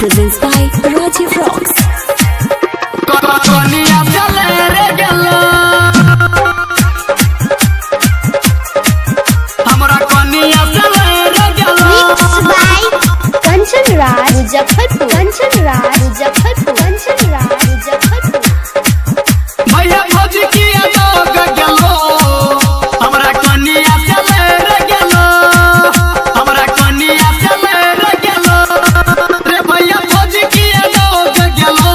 presents by Rajiv Rocks. Kanchan Raj Muzaffarpur, Kanchan Raj Muzaffarpur, Kanchan Raj Muzaffarpur. भैया भौजी किया लोग गेलो हमरा कनिया चले रे गेलो, हमरा कनिया चले रे गेलो रे भैया भौजी किया लोग गेलो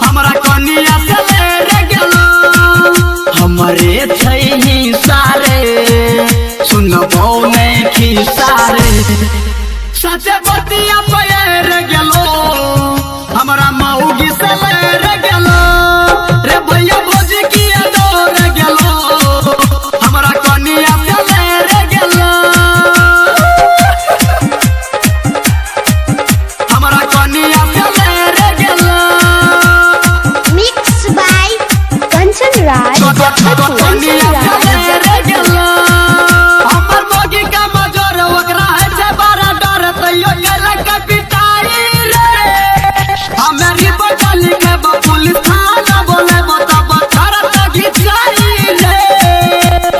हमरा कनिया चले रे गेलो। हमरे छैही सारे सुनबो नहीं खिसारे सचे बतिया पैर गेलो हमरा मऊगी से ले गेलो रे भैया भौजी किया डोर गेलो हमरा कनिया से ले गेलो, हमरा कनिया से ले गेलो। Mix by Kanchan Raj Muzaffarpur, Kanchan Raj Muzaffarpur. हमर मौगी का मजोर ओकरा है से बड़ा डर तैयो गेला के पिटाई रे हमेरी बचल के पुलिस थाना बोले बता बतर तगी जाई रे।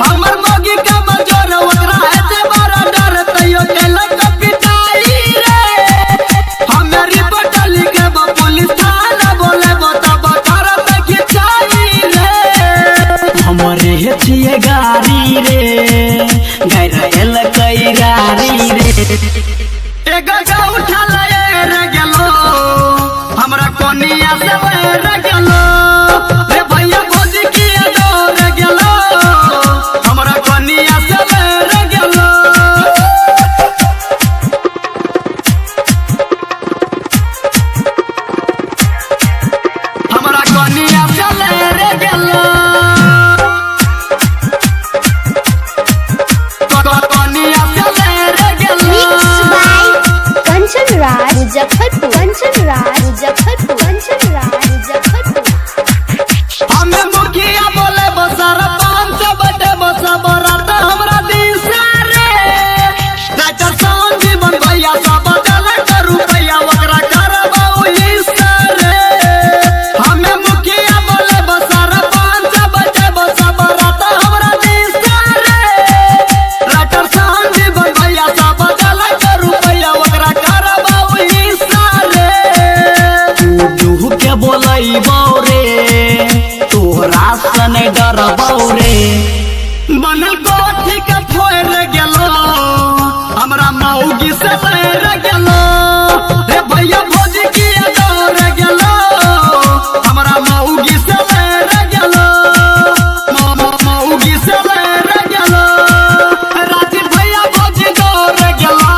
हमर मौगी का मजोर ओकरा है से बड़ा डर तैयो गेला के पिटाई रे हमेरी बचल के पुलिस थाना बोले बता बतर तगी जाई रे। हमरे छिए गाड़ी रे गैरल कई गाड़ी रे एगो उठा ले रे गेलो हमरा कोनिया से रे गेलो रे भैया भौजी किया डोर गेलो हमरा कोनिया से रे गेलो। हमरा कोनिया से रे गेलो कंचन राज मुजफ्फरपुर, कंचन राज मुजफ्फरपुर, कंचन राज मुजफ्फरपुर। हमें मुखिया बोले बसर 500 बटे बसा बरात हमरा दिशा रे राइटर साउंड जीवन भैया सब दल करू भैया ओकरा करबाऊ हिस्सा रे। हमें मुखिया बोले बसर 500 बटे बसा बरात हमरा दिशा रे राइटर साउंड जीवन भैया सब दल करू भैया ओकरा करबाऊ हिस्सा रे। तू के बोलैबौ रे तोहरा सन डरबौ रे बनल गोठी के फोड़ गेलो हमरा मऊगी से ले गेलो रे भैया भौजी किया डोर गेलो हमरा मऊगी से ले गेलो मऊगी से ले गेलो राजीव भैया भौजी डोर गेलो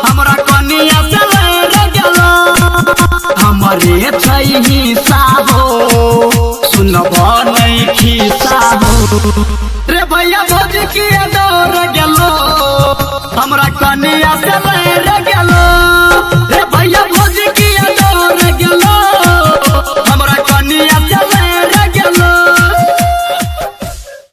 हमरा कनिया से ले गेलो। हमरे छैही साहो सुनबो नहीं खिसाहो रे भैया भौजी किया डोर गेलो हमरा कनिया से ले